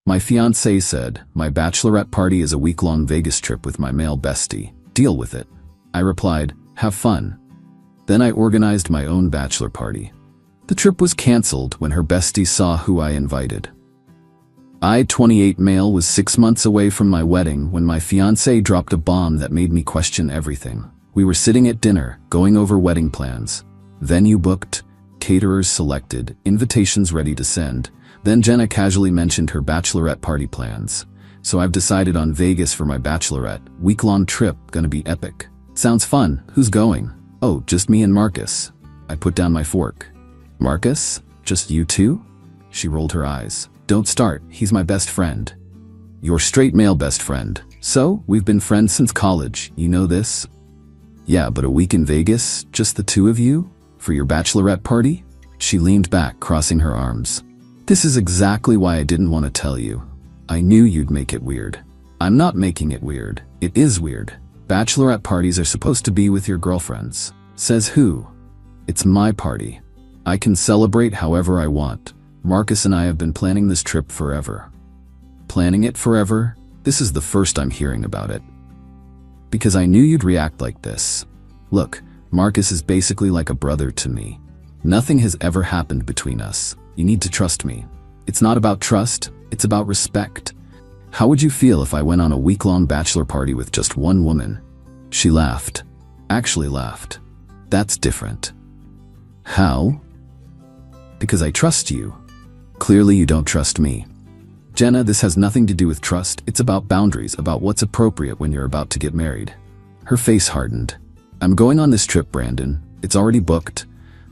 My fiancée said, my bachelorette party is a week-long Vegas trip with my male bestie. Deal with it. I replied, have fun. Then I organized my own bachelor party. The trip was canceled when her bestie saw who I invited. I, 28 male, was 6 months away from my wedding when my fiancée dropped a bomb that made me question everything. We were sitting at dinner, going over wedding plans. Venue booked, caterers selected, invitations ready to send. Then Jenna casually mentioned her bachelorette party plans. So I've decided on Vegas for my bachelorette. Week-long trip, gonna be epic. Sounds fun. Who's going? Oh, just me and Marcus. I put down my fork. Marcus? Just you two? She rolled her eyes. Don't start, he's my best friend. Your straight male best friend. So, we've been friends since college, you know this? Yeah, but a week in Vegas? Just the two of you? For your bachelorette party? She leaned back, crossing her arms. This is exactly why I didn't want to tell you. I knew you'd make it weird. I'm not making it weird. It is weird. Bachelorette parties are supposed to be with your girlfriends. Says who? It's my party. I can celebrate however I want. Marcus and I have been planning this trip forever. Planning it forever? This is the first I'm hearing about it. Because I knew you'd react like this. Look, Marcus is basically like a brother to me. Nothing has ever happened between us. You need to trust me. It's not about trust, it's about respect. How would you feel if I went on a week-long bachelor party with just one woman? She laughed. Actually laughed. That's different. How? Because I trust you. Clearly you don't trust me. Jenna, this has nothing to do with trust. It's about boundaries, about what's appropriate when you're about to get married. Her face hardened. I'm going on this trip, Brandon. It's already booked.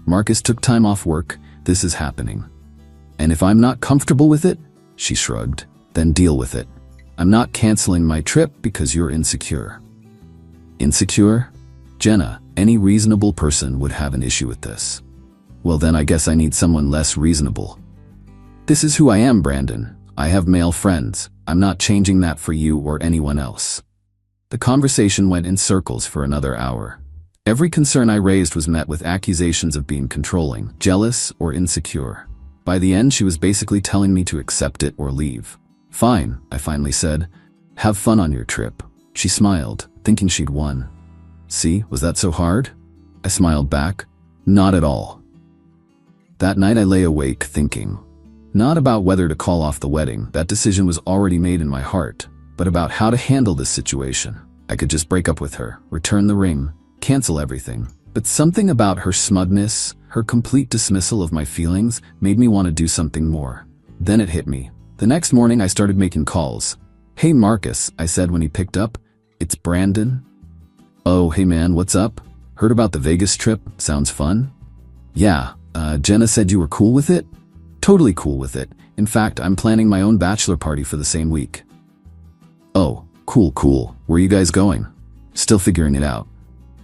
Marcus took time off work. This is happening. And if I'm not comfortable with it, she shrugged, then deal with it. I'm not canceling my trip because you're insecure. Insecure? Jenna, any reasonable person would have an issue with this. Well then I guess I need someone less reasonable. This is who I am, Brandon. I have male friends. I'm not changing that for you or anyone else. The conversation went in circles for another hour. Every concern I raised was met with accusations of being controlling, jealous, or insecure. By the end, she was basically telling me to accept it or leave. Fine, I finally said. Have fun on your trip. She smiled, thinking she'd won. See, was that so hard? I smiled back. Not at all. That night I lay awake thinking. Not about whether to call off the wedding, that decision was already made in my heart, but about how to handle this situation. I could just break up with her, return the ring, cancel everything. But something about her smugness, her complete dismissal of my feelings, made me want to do something more. Then it hit me. The next morning I started making calls. Hey Marcus, I said when he picked up. It's Brandon. Oh, hey man, what's up? Heard about the Vegas trip? Sounds fun? Yeah, Jenna said you were cool with it? Totally cool with it. In fact, I'm planning my own bachelor party for the same week. Oh, cool. Where are you guys going? Still figuring it out.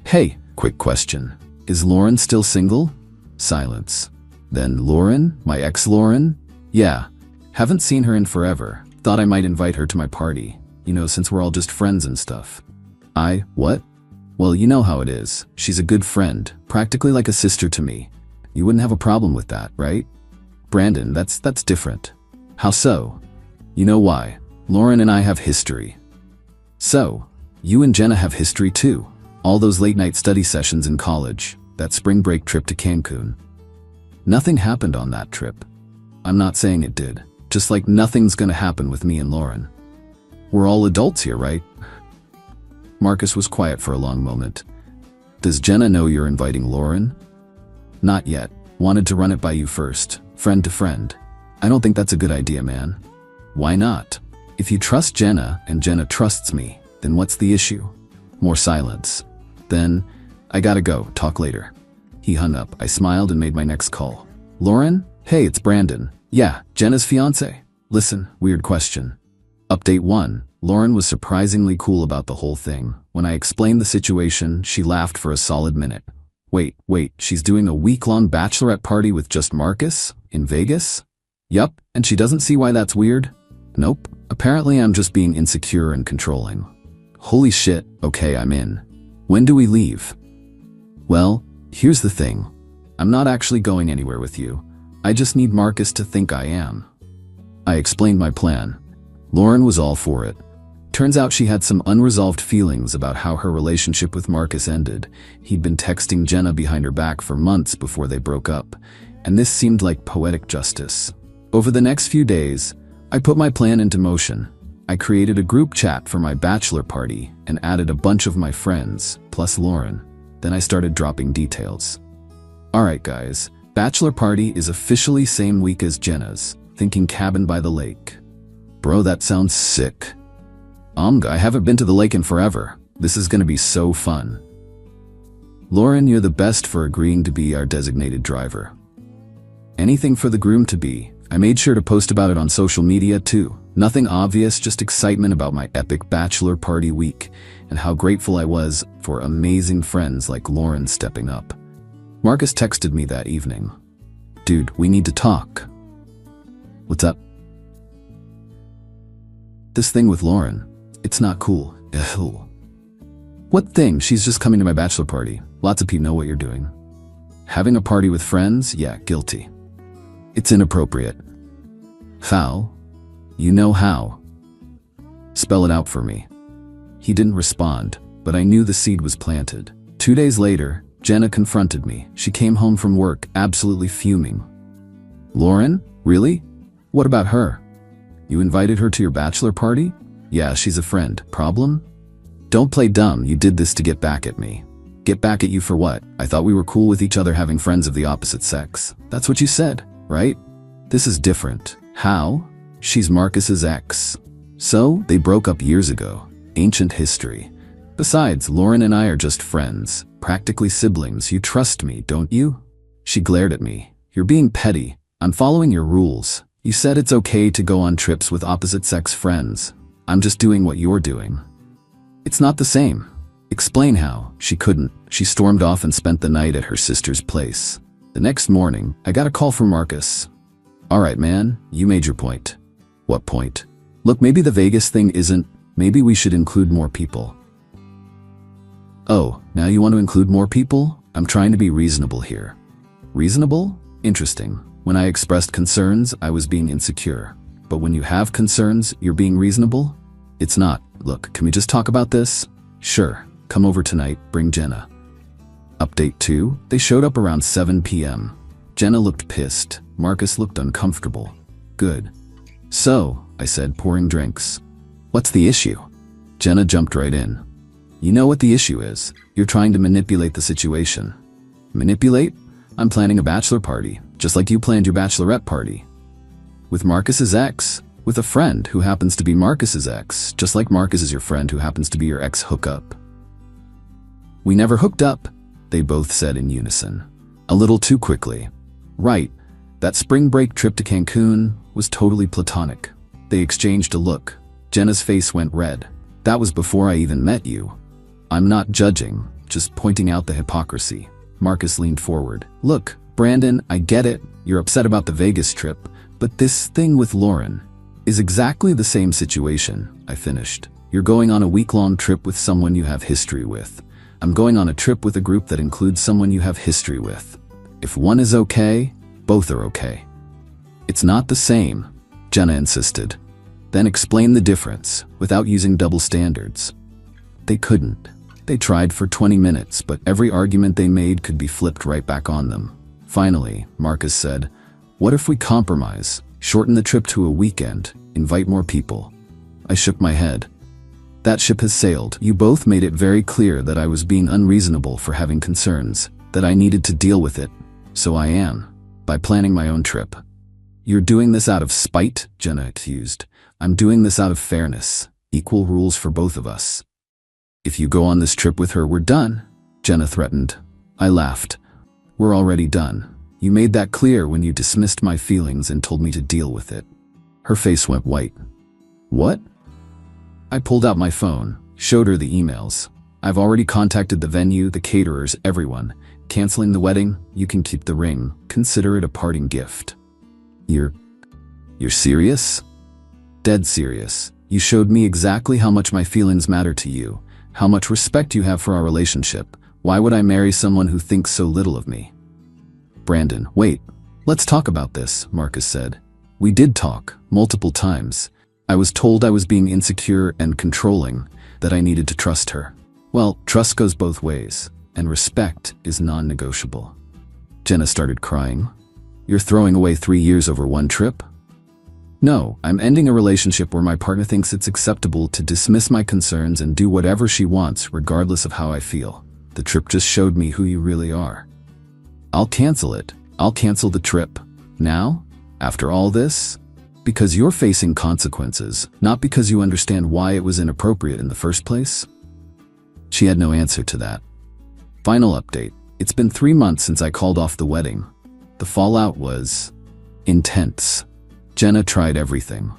Hey, quick question. Is Lauren still single? Silence. Then Lauren? My ex Lauren? Yeah. Haven't seen her in forever. Thought I might invite her to my party. You know, since we're all just friends and stuff. What? Well, you know how it is. She's a good friend, practically like a sister to me. You wouldn't have a problem with that, right? Brandon, that's different. How so? You know why. Lauren and I have history. So, you and Jenna have history too. All those late-night study sessions in college, that spring break trip to Cancun. Nothing happened on that trip. I'm not saying it did. Just like nothing's gonna happen with me and Lauren. We're all adults here, right? Marcus was quiet for a long moment. Does Jenna know you're inviting Lauren? Not yet. Wanted to run it by you first, friend to friend. I don't think that's a good idea, man. Why not? If you trust Jenna and Jenna trusts me, then what's the issue? More silence. Then, I gotta go, talk later. He hung up. I smiled and made my next call. Lauren? Hey, it's Brandon. Yeah, Jenna's fiancé. Listen, weird question. Update 1. Lauren was surprisingly cool about the whole thing. When I explained the situation, she laughed for a solid minute. Wait, she's doing a week-long bachelorette party with just Marcus? In Vegas? Yup, and she doesn't see why that's weird? Nope. Apparently I'm just being insecure and controlling. Holy shit, okay, I'm in. When do we leave? Well, here's the thing. I'm not actually going anywhere with you. I just need Marcus to think I am. I explained my plan. Lauren was all for it. Turns out she had some unresolved feelings about how her relationship with Marcus ended. He'd been texting Jenna behind her back for months before they broke up, and this seemed like poetic justice. Over the next few days, I put my plan into motion. I created a group chat for my bachelor party and added a bunch of my friends, plus Lauren. Then I started dropping details. Alright guys, bachelor party is officially same week as Jenna's, thinking cabin by the lake. Bro, that sounds sick. I haven't been to the lake in forever. This is gonna be so fun. Lauren, you're the best for agreeing to be our designated driver. Anything for the groom to be. I made sure to post about it on social media too. Nothing obvious, just excitement about my epic bachelor party week and how grateful I was for amazing friends like Lauren stepping up. Marcus texted me that evening. Dude, we need to talk. What's up? This thing with Lauren. It's not cool. Ugh. What thing? She's just coming to my bachelor party. Lots of people know what you're doing. Having a party with friends? Yeah, guilty. It's inappropriate. Foul? You know how. Spell it out for me. He didn't respond, but I knew the seed was planted. 2 days later, Jenna confronted me. She came home from work, absolutely fuming. Lauren? Really? What about her? You invited her to your bachelor party? Yeah, she's a friend. Problem? Don't play dumb. You did this to get back at me. Get back at you for what? I thought we were cool with each other having friends of the opposite sex. That's what you said, right? This is different. How? She's Marcus's ex. So, they broke up years ago. Ancient history. Besides, Lauren and I are just friends. Practically siblings. You trust me, don't you? She glared at me. You're being petty. I'm following your rules. You said it's okay to go on trips with opposite-sex friends. I'm just doing what you're doing. It's not the same. Explain how. She couldn't. She stormed off and spent the night at her sister's place. The next morning, I got a call from Marcus. Alright man, you made your point. What point? Look, maybe the Vegas thing isn't, maybe we should include more people. Oh, now you want to include more people? I'm trying to be reasonable here. Reasonable? Interesting. When I expressed concerns, I was being insecure. But when you have concerns, you're being reasonable? It's not. Look, can we just talk about this? Sure. Come over tonight, bring Jenna. Update 2, they showed up around 7 p.m. Jenna looked pissed. Marcus looked uncomfortable. Good. So, I said, pouring drinks. What's the issue? Jenna jumped right in. You know what the issue is. You're trying to manipulate the situation. Manipulate? I'm planning a bachelor party, just like you planned your bachelorette party. With Marcus's ex? With a friend who happens to be Marcus's ex, just like Marcus is your friend who happens to be your ex-hookup. We never hooked up, they both said in unison. A little too quickly. Right, that spring break trip to Cancun was totally platonic. They exchanged a look. Jenna's face went red. That was before I even met you. I'm not judging, just pointing out the hypocrisy. Marcus leaned forward. Look, Brandon, I get it. You're upset about the Vegas trip, but this thing with Lauren is exactly the same situation, I finished. You're going on a week-long trip with someone you have history with. I'm going on a trip with a group that includes someone you have history with. If one is okay, both are okay. It's not the same, Jenna insisted. Then explain the difference, without using double standards. They couldn't. They tried for 20 minutes, but every argument they made could be flipped right back on them. Finally, Marcus said, what if we compromise? Shorten the trip to a weekend, invite more people. I shook my head. That ship has sailed. You both made it very clear that I was being unreasonable for having concerns, that I needed to deal with it. So I am, by planning my own trip. You're doing this out of spite, Jenna accused. I'm doing this out of fairness, equal rules for both of us. If you go on this trip with her, we're done, Jenna threatened. I laughed. We're already done. You made that clear when you dismissed my feelings and told me to deal with it. Her face went white. What? I pulled out my phone, showed her the emails. I've already contacted the venue, the caterers, everyone. Canceling the wedding, you can keep the ring. Consider it a parting gift. You're serious? Dead serious. You showed me exactly how much my feelings matter to you, how much respect you have for our relationship. Why would I marry someone who thinks so little of me? Brandon, wait. Let's talk about this, Marcus said. We did talk, multiple times. I was told I was being insecure and controlling, that I needed to trust her. Well, trust goes both ways, and respect is non-negotiable. Jenna started crying. You're throwing away 3 years over one trip? No, I'm ending a relationship where my partner thinks it's acceptable to dismiss my concerns and do whatever she wants regardless of how I feel. The trip just showed me who you really are. I'll cancel it. I'll cancel the trip. Now? After all this? Because you're facing consequences, not because you understand why it was inappropriate in the first place? She had no answer to that. Final update. It's been 3 months since I called off the wedding. The fallout was intense. Jenna tried everything.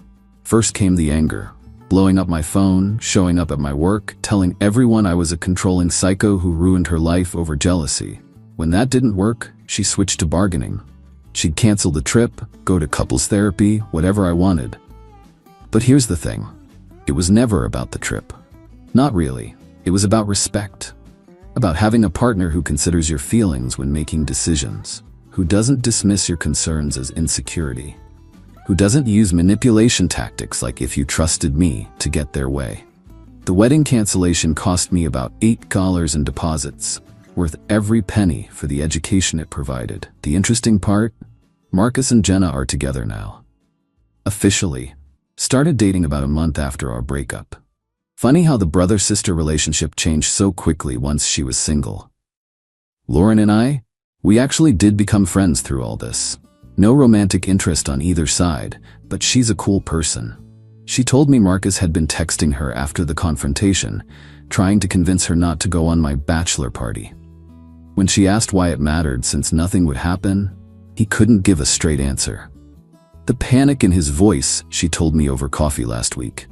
First came the anger, blowing up my phone, showing up at my work, telling everyone I was a controlling psycho who ruined her life over jealousy. When that didn't work, she switched to bargaining. She'd cancel the trip, go to couples therapy, whatever I wanted. But here's the thing. It was never about the trip. Not really. It was about respect. About having a partner who considers your feelings when making decisions, who doesn't dismiss your concerns as insecurity, who doesn't use manipulation tactics like "if you trusted me" to get their way. The wedding cancellation cost me about $8 in deposits, worth every penny for the education it provided. The interesting part? Marcus and Jenna are together now. Officially. Started dating about a month after our breakup. Funny how the brother-sister relationship changed so quickly once she was single. Lauren and I, we actually did become friends through all this. No romantic interest on either side, but she's a cool person. She told me Marcus had been texting her after the confrontation, trying to convince her not to go on my bachelor party. When she asked why it mattered since nothing would happen, he couldn't give a straight answer. The panic in his voice, she told me over coffee last week.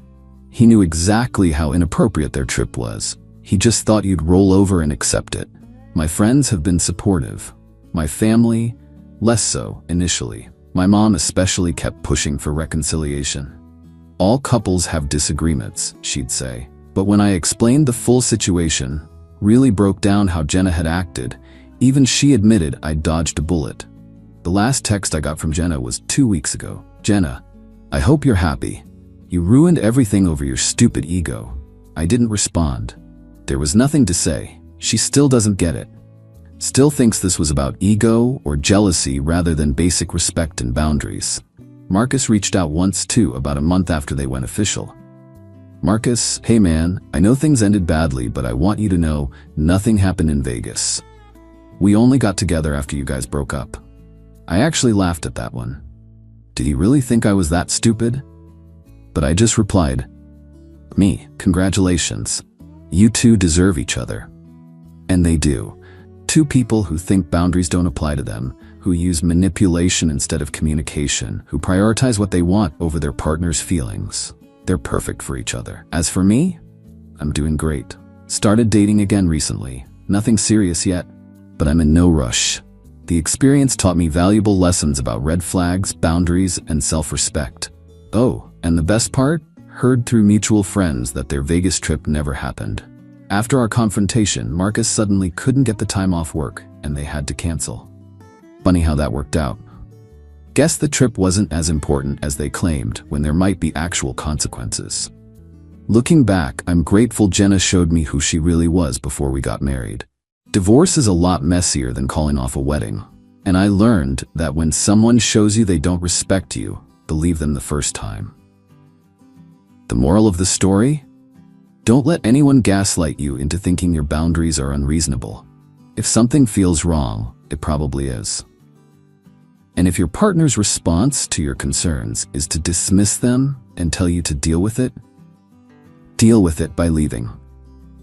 He knew exactly how inappropriate their trip was. He just thought you'd roll over and accept it. My friends have been supportive. My family, less so initially. My mom especially kept pushing for reconciliation. All couples have disagreements, she'd say. But when I explained the full situation, really broke down how Jenna had acted, even she admitted I'd dodged a bullet. The last text I got from Jenna was 2 weeks ago. Jenna, I hope you're happy. You ruined everything over your stupid ego. I didn't respond. There was nothing to say. She still doesn't get it. Still thinks this was about ego or jealousy rather than basic respect and boundaries. Marcus reached out once too, about a month after they went official. Marcus, hey man, I know things ended badly, but I want you to know nothing happened in Vegas. We only got together after you guys broke up. I actually laughed at that one. Did he really think I was that stupid? But I just replied, me, congratulations. You two deserve each other. And they do. Two people who think boundaries don't apply to them, who use manipulation instead of communication, who prioritize what they want over their partner's feelings. They're perfect for each other. As for me, I'm doing great. Started dating again recently. Nothing serious yet, but I'm in no rush. The experience taught me valuable lessons about red flags, boundaries, and self-respect. Oh, and the best part? Heard through mutual friends that their Vegas trip never happened. After our confrontation, Marcus suddenly couldn't get the time off work, and they had to cancel. Funny how that worked out. Guess the trip wasn't as important as they claimed, when there might be actual consequences. Looking back, I'm grateful Jenna showed me who she really was before we got married. Divorce is a lot messier than calling off a wedding. And I learned that when someone shows you they don't respect you, believe them the first time. The moral of the story? Don't let anyone gaslight you into thinking your boundaries are unreasonable. If something feels wrong, it probably is. And if your partner's response to your concerns is to dismiss them and tell you to deal with it by leaving.